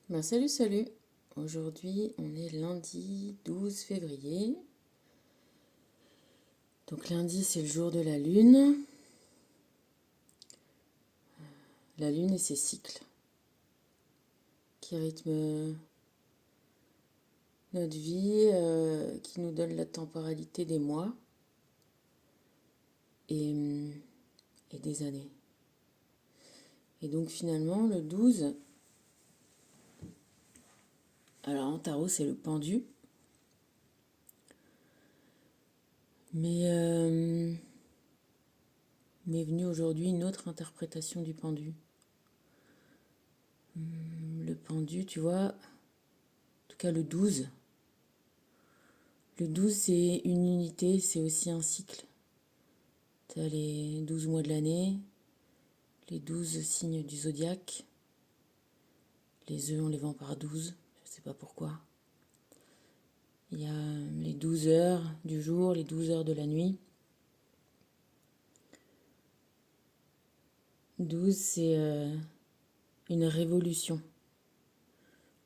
Salut, salut. Aujourd'hui, on est lundi 12 février. Donc lundi, c'est le jour de la lune. La lune et ses cycles qui rythment notre vie, qui nous donnent la temporalité des mois et, et des années. Et donc finalement, le 12, alors en tarot, c'est le pendu. Mais m'est venue aujourd'hui une autre interprétation du pendu. Le pendu, tu vois, en tout cas le 12. Le 12, c'est une unité, c'est aussi un cycle. Tu as les 12 mois de l'année, les 12 signes du zodiaque. Les œufs, on les vend par 12, je ne sais pas pourquoi. Il y a les 12 heures du jour, les 12 heures de la nuit. 12, c'est une révolution.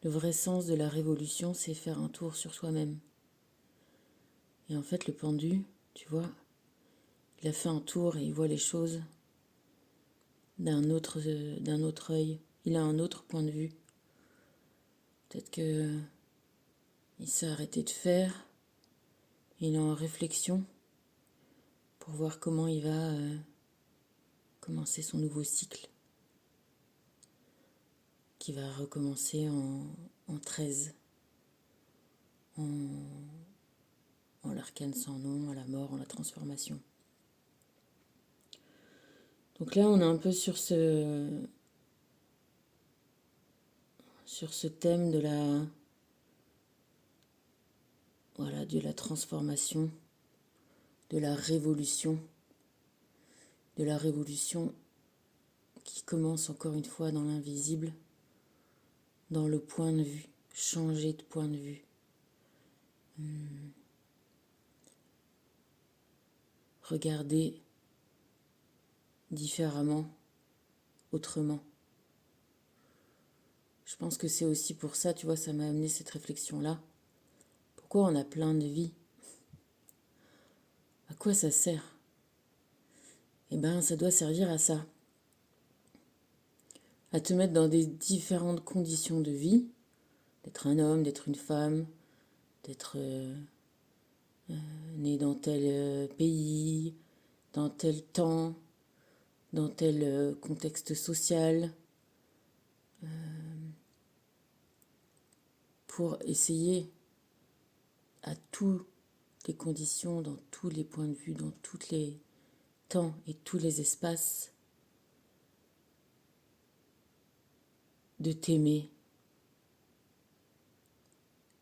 Le vrai sens de la révolution, c'est faire un tour sur soi-même. Et en fait, le pendu, tu vois, il a fait un tour et il voit les choses d'un autre œil. Il a un autre point de vue. Peut-être que il s'est arrêté de faire. Il est en réflexion pour voir comment il va commencer son nouveau cycle, qui va recommencer en 13, en l'arcane sans nom, à la mort, en la transformation. Donc là, on est un peu sur ce thème de la transformation, de la révolution qui commence encore une fois dans l'invisible, dans le point de vue, changer de point de vue. Regarder différemment, autrement. Je pense que c'est aussi pour ça, tu vois, ça m'a amené cette réflexion-là. Pourquoi on a plein de vies? À quoi ça sert? Eh ben, ça doit servir à ça. À te mettre dans des différentes conditions de vie, d'être un homme, d'être une femme, d'être né dans tel pays, dans tel temps, dans tel contexte social, pour essayer à toutes les conditions, dans tous les points de vue, dans tous les temps et tous les espaces, de t'aimer,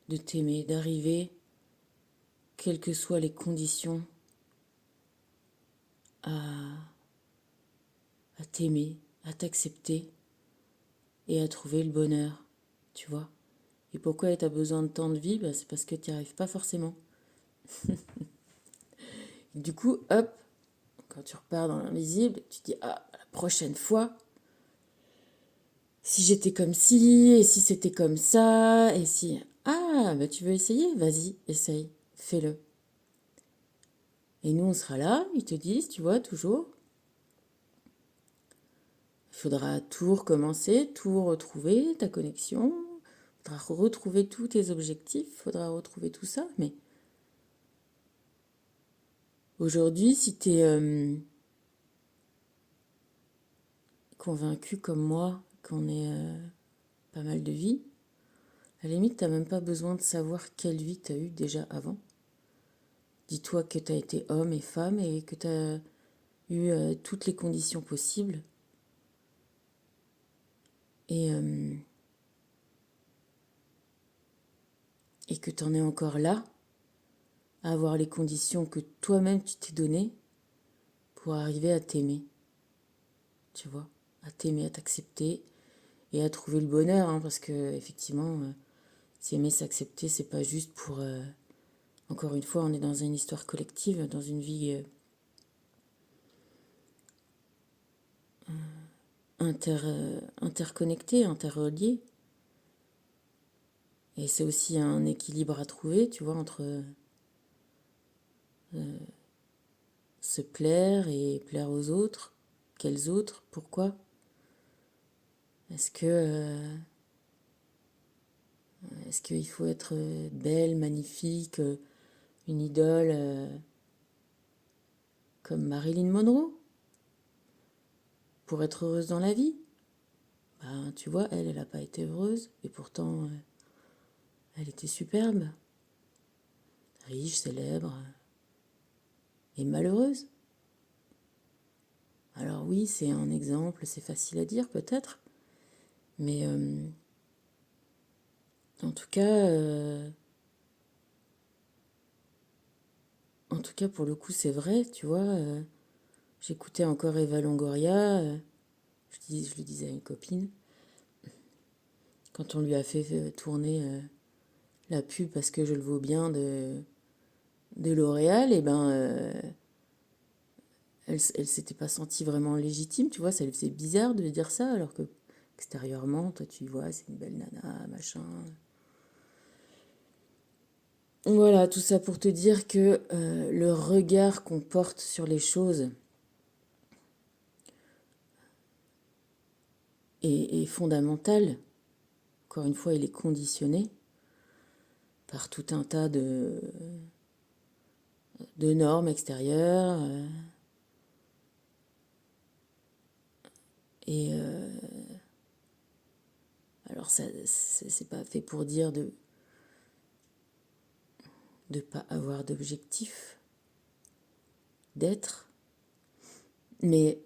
d'arriver, quelles que soient les conditions, à, à t'aimer, à t'accepter et à trouver le bonheur, tu vois. Et pourquoi tu as besoin de tant de vie? C'est parce que tu n'y arrives pas forcément. Et du coup, hop, quand tu repars dans l'invisible, tu te dis, ah, la prochaine fois, si j'étais comme ci, et si c'était comme ça, et si... Ah, tu veux essayer? Vas-y, essaye, fais-le. Et nous, on sera là, ils te disent, tu vois, toujours. Il faudra tout recommencer, tout retrouver, ta connexion. Il faudra retrouver tous tes objectifs, il faudra retrouver tout ça. Mais aujourd'hui, si tu es convaincu comme moi qu'on est pas mal de vies, à la limite, tu n'as même pas besoin de savoir quelle vie tu as eue déjà avant. Dis-toi que tu as été homme et femme et que tu as eu toutes les conditions possibles. Et, euh, et que tu en es encore là, à avoir les conditions que toi-même tu t'es données pour arriver à t'aimer. Tu vois, à t'aimer, à t'accepter et à trouver le bonheur, hein, parce que effectivement, s'aimer, s'accepter, c'est pas juste pour... encore une fois, on est dans une histoire collective, dans une vie interconnectée, interreliée. Et c'est aussi un équilibre à trouver, tu vois, entre se plaire et plaire aux autres. Quels autres? Pourquoi? Est-ce que est-ce qu'il faut être belle, magnifique, une idole comme Marilyn Monroe pour être heureuse dans la vie? Ben, tu vois, elle n'a pas été heureuse et pourtant elle était superbe, riche, célèbre et malheureuse. Alors oui, c'est un exemple, c'est facile à dire peut-être, mais en tout cas, pour le coup, c'est vrai, tu vois. J'écoutais encore Eva Longoria, je le disais à une copine, quand on lui a fait tourner la pub parce que je le vaux bien de L'Oréal, et ben, elle s'était pas sentie vraiment légitime, tu vois, ça lui faisait bizarre de dire ça, alors que extérieurement, toi tu vois, c'est une belle nana, machin. Voilà, tout ça pour te dire que le regard qu'on porte sur les choses est fondamental. Encore une fois, il est conditionné par tout un tas de normes extérieures. Et alors, ça, c'est pas fait pour dire de ne pas avoir d'objectif, d'être, mais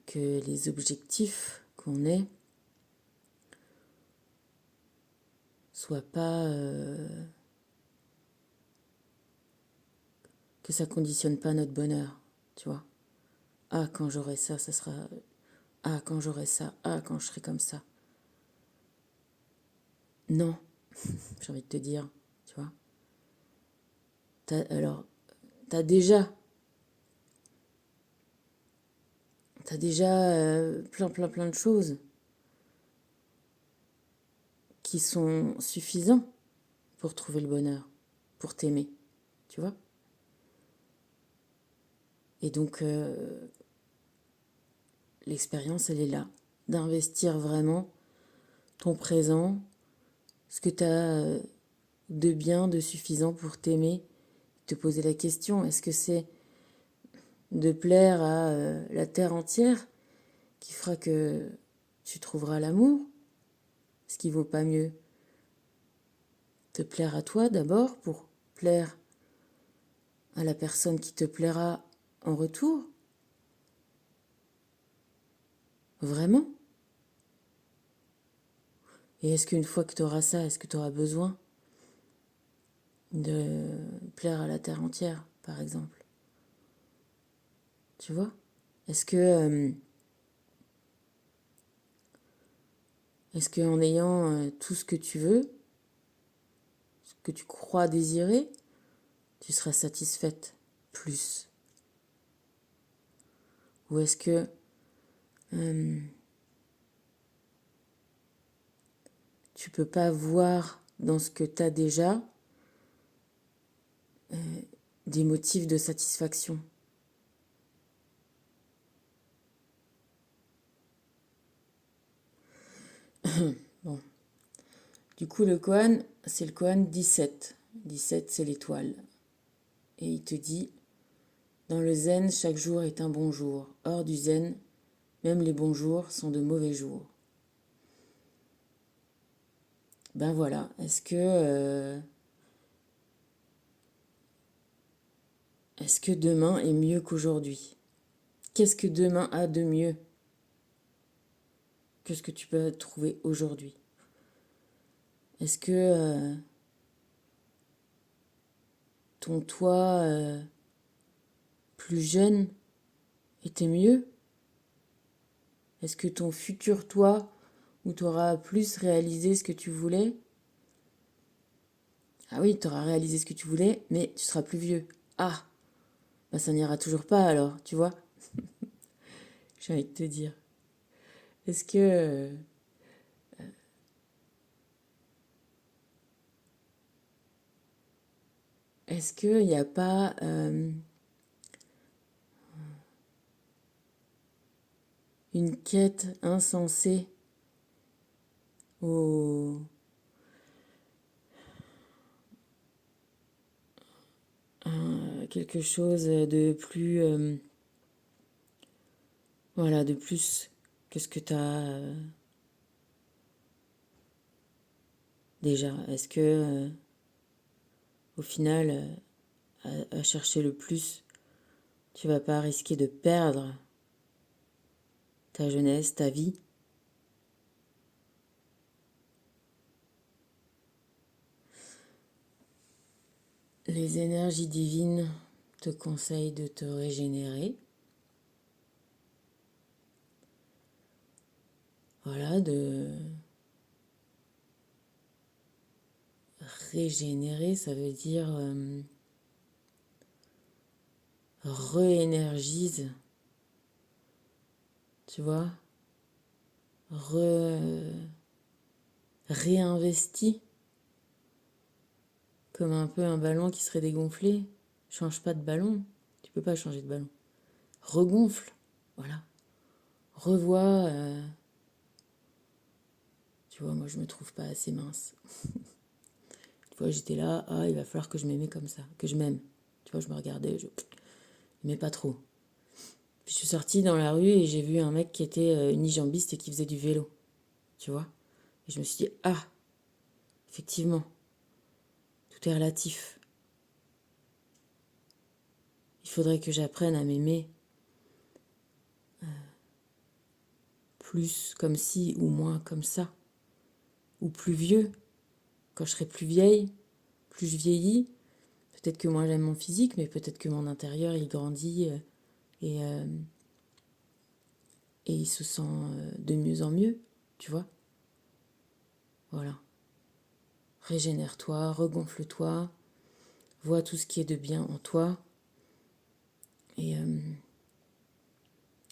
que les objectifs qu'on ait soient pas... que ça conditionne pas notre bonheur, tu vois. Ah, quand j'aurai ça, ça sera... Ah, quand j'aurai ça. Ah, quand je serai comme ça. Non, j'ai envie de te dire, tu vois. Alors, t'as déjà... T'as déjà plein de choses qui sont suffisants pour trouver le bonheur, pour t'aimer, tu vois. Et donc, l'expérience, elle est là, d'investir vraiment ton présent, ce que tu as de bien, de suffisant pour t'aimer, te poser la question, est-ce que c'est de plaire à la terre entière qui fera que tu trouveras l'amour? Ce qui vaut pas mieux te plaire à toi d'abord pour plaire à la personne qui te plaira en retour? Vraiment? Et est-ce qu'une fois que tu auras ça, est-ce que tu auras besoin de plaire à la terre entière, par exemple? Tu vois? Est-ce que, est-ce qu'en ayant tout ce que tu veux, ce que tu crois désirer, tu seras satisfaite plus? Ou est-ce que tu peux pas voir dans ce que tu as déjà des motifs de satisfaction? Bon. Du coup, le koan, c'est le koan 17. 17, c'est l'étoile. Et il te dit, dans le zen, chaque jour est un bon jour. Hors du zen, même les bons jours sont de mauvais jours. Ben voilà, est-ce que demain est mieux qu'aujourd'hui? Qu'est-ce que demain a de mieux que ce que tu peux trouver aujourd'hui? Est-ce que ton toi plus jeune était mieux? Est-ce que ton futur toi, où tu auras plus réalisé ce que tu voulais? Ah oui, tu auras réalisé ce que tu voulais, mais tu seras plus vieux. Ah, bah ça n'ira toujours pas alors, tu vois? J'ai envie de te dire. Est-ce que est-ce qu'il n'y a pas une quête insensée au, quelque chose de plus, voilà, de plus que ce que tu as déjà. Est-ce que, au final, à chercher le plus, tu vas pas risquer de perdre ta jeunesse, ta vie? Les énergies divines te conseillent de te régénérer. Voilà, de régénérer, ça veut dire réénergise, tu vois, réinvestis, comme un peu un ballon qui serait dégonflé. Change pas de ballon, tu peux pas changer de ballon. Regonfle, voilà. Revois, tu vois, moi je me trouve pas assez mince. Tu vois, j'étais là, ah, il va falloir que je m'aimais comme ça, que je m'aime. Tu vois, je me regardais, je m'aimais pas trop. Puis je suis sortie dans la rue et j'ai vu un mec qui était unijambiste et qui faisait du vélo, tu vois. Et je me suis dit, ah, effectivement, tout est relatif. Il faudrait que j'apprenne à m'aimer plus comme ci ou moins comme ça. Ou plus vieux, quand je serai plus vieille, plus je vieillis. Peut-être que moi j'aime mon physique, mais peut-être que mon intérieur il grandit et, euh, et il se sent de mieux en mieux, tu vois. Voilà. Régénère-toi, regonfle-toi, vois tout ce qui est de bien en toi et, euh,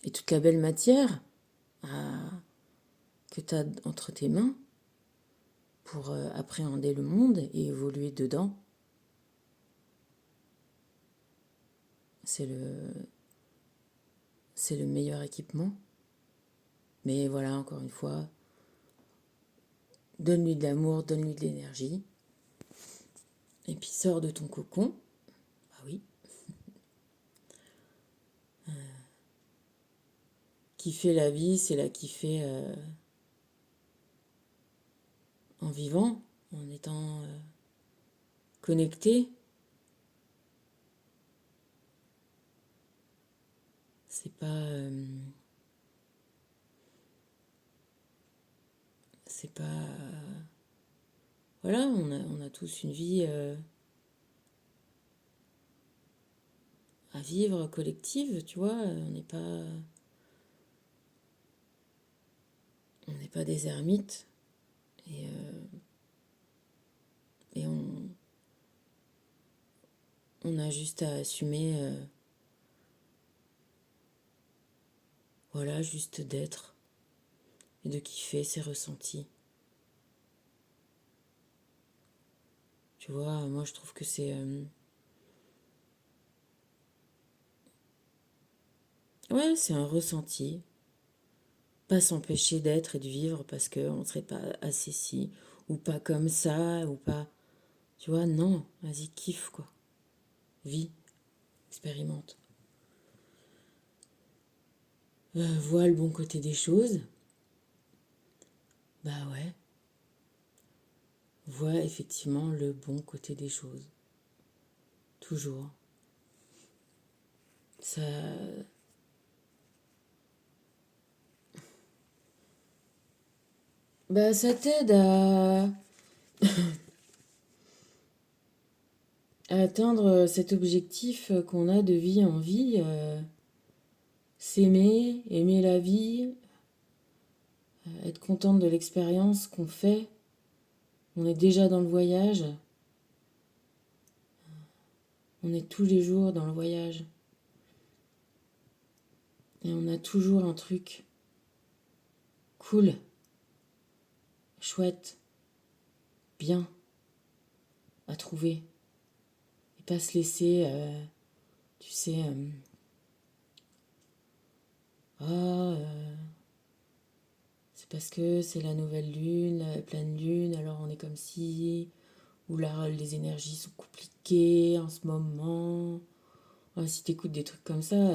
et toute la belle matière que tu as entre tes mains pour appréhender le monde et évoluer dedans. C'est le meilleur équipement. Mais voilà, encore une fois, donne-lui de l'amour, donne-lui de l'énergie. Et puis sors de ton cocon. Ah oui. Kiffer la vie, c'est la kiffer en vivant, en étant connecté. C'est pas... c'est pas... voilà, on a tous une vie à vivre collective, tu vois. On n'est pas des ermites. Et, et on a juste à assumer, voilà, juste d'être et de kiffer ses ressentis. Tu vois, moi je trouve que c'est... ouais, c'est un ressenti. Pas s'empêcher d'être et de vivre parce qu'on ne serait pas assez si, ou pas comme ça, ou pas... Tu vois, non, vas-y, kiffe, quoi. Vis, expérimente. Vois le bon côté des choses. Bah ouais, vois effectivement le bon côté des choses. Toujours. Ça... bah ça t'aide à atteindre cet objectif qu'on a de vie en vie. S'aimer, aimer la vie, être contente de l'expérience qu'on fait. On est déjà dans le voyage. On est tous les jours dans le voyage. Et on a toujours un truc cool, chouette, bien à trouver. Et pas se laisser, tu sais, c'est parce que c'est la nouvelle lune, la pleine lune, alors on est comme si, ou là les énergies sont compliquées en ce moment. Ouais, si t'écoutes des trucs comme ça,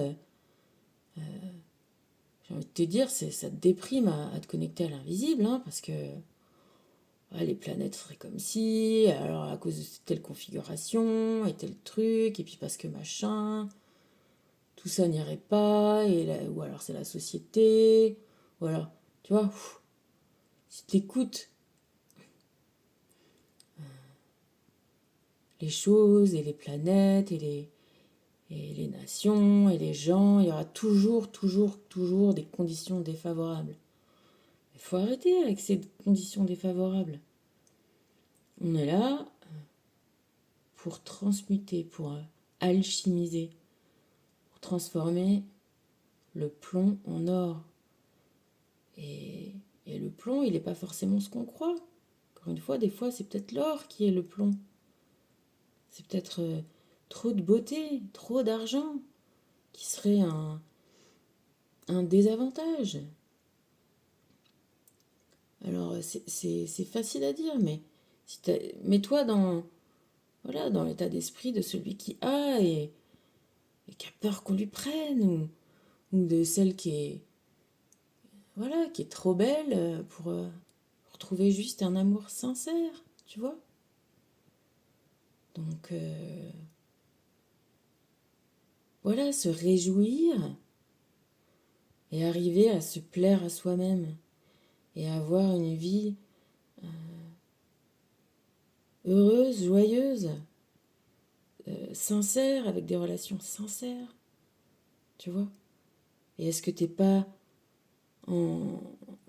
j'ai envie de te dire, ça te déprime à te connecter à l'invisible, hein, parce que les planètes seraient comme si, alors à cause de telle configuration, et tel truc, et puis parce que machin, tout ça n'irait pas, ou alors c'est la société, voilà, tu vois, si t'écoutes les choses, et les planètes, et les nations, et les gens, il y aura toujours, toujours, toujours des conditions défavorables. Il faut arrêter avec ces conditions défavorables. On est là pour transmuter, pour alchimiser, pour transformer le plomb en or. Et, et le plomb, il n'est pas forcément ce qu'on croit. Encore une fois, des fois, c'est peut-être l'or qui est le plomb. C'est peut-être trop de beauté, trop d'argent, qui serait un désavantage. Alors, c'est facile à dire, mais si mets-toi dans l'état d'esprit de celui qui a et qui a peur qu'on lui prenne, ou de celle qui est trop belle pour trouver juste un amour sincère, tu vois. Donc, voilà, se réjouir et arriver à se plaire à soi-même et avoir une vie heureuse, joyeuse, sincère, avec des relations sincères, tu vois. Et est-ce que t'es pas en,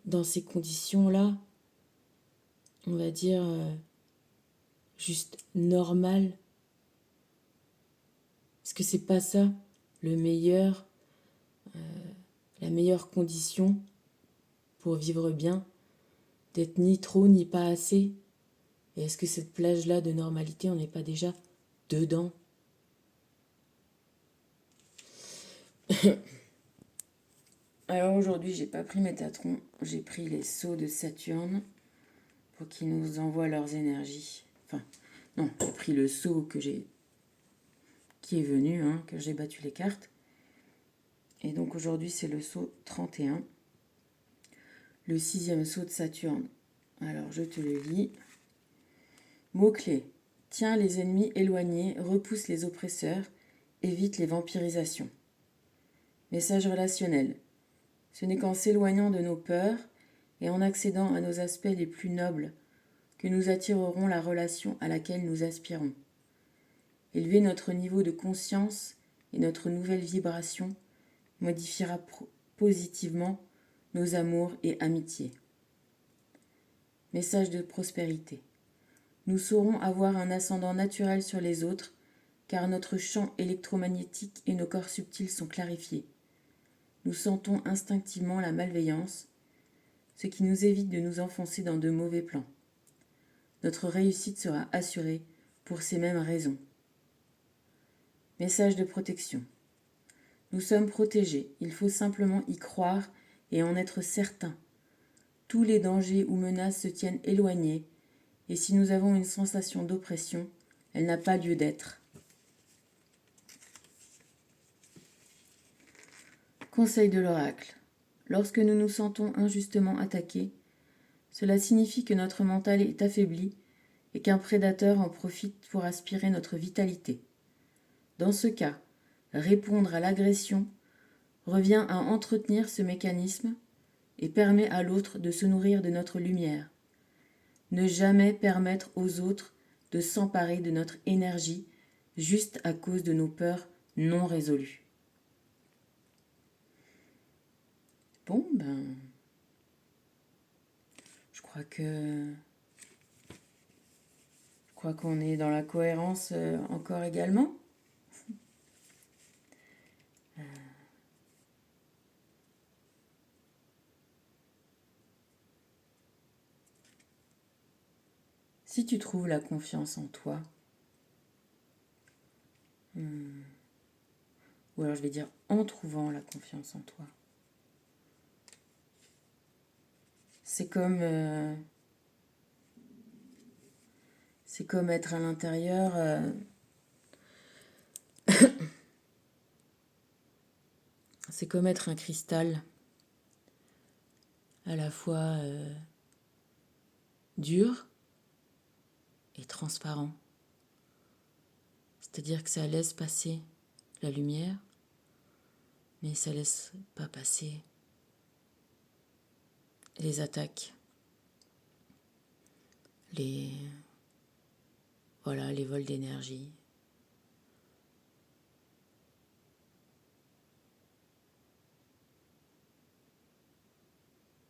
dans ces conditions-là, on va dire, juste normales? Est-ce que c'est pas ça le meilleur, la meilleure condition pour vivre bien, d'être ni trop ni pas assez? Et est-ce que cette plage-là de normalité, on n'est pas déjà dedans? Alors aujourd'hui, j'ai pas pris Métatron, j'ai pris les sceaux de Saturne pour qu'ils nous envoient leurs énergies. Enfin, non, j'ai pris le sceau qui est venu, hein, que j'ai battu les cartes. Et donc aujourd'hui, c'est le sceau 31, le 6e sceau de Saturne. Alors, je te le lis. Mots-clés. Tiens les ennemis éloignés, repousse les oppresseurs, évite les vampirisations. Message relationnel. Ce n'est qu'en s'éloignant de nos peurs et en accédant à nos aspects les plus nobles que nous attirerons la relation à laquelle nous aspirons. Élever notre niveau de conscience et notre nouvelle vibration modifiera positivement nos amours et amitiés. Message de prospérité. Nous saurons avoir un ascendant naturel sur les autres car notre champ électromagnétique et nos corps subtils sont clarifiés. Nous sentons instinctivement la malveillance, ce qui nous évite de nous enfoncer dans de mauvais plans. Notre réussite sera assurée pour ces mêmes raisons. Message de protection. Nous sommes protégés, il faut simplement y croire et en être certain. Tous les dangers ou menaces se tiennent éloignés, et si nous avons une sensation d'oppression, elle n'a pas lieu d'être. Conseil de l'oracle. Lorsque nous nous sentons injustement attaqués, cela signifie que notre mental est affaibli et qu'un prédateur en profite pour aspirer notre vitalité. Dans ce cas, répondre à l'agression revient à entretenir ce mécanisme et permet à l'autre de se nourrir de notre lumière. Ne jamais permettre aux autres de s'emparer de notre énergie juste à cause de nos peurs non résolues. Bon, je crois qu'on est dans la cohérence encore également. Si tu trouves la confiance en toi, Ou alors je vais dire en trouvant la confiance en toi. C'est comme être à l'intérieur. C'est comme être un cristal à la fois dur et transparent. C'est-à-dire que ça laisse passer la lumière, mais ça laisse pas passer les attaques, les vols d'énergie.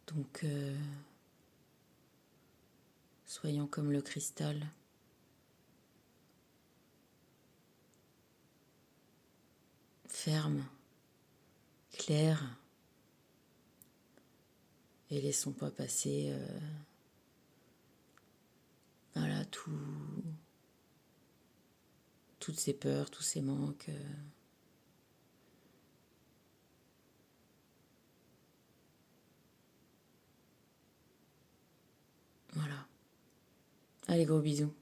Donc soyons comme le cristal. Ferme, clair, et laissons pas passer toutes ces peurs, tous ces manques. Voilà. Allez, gros bisous.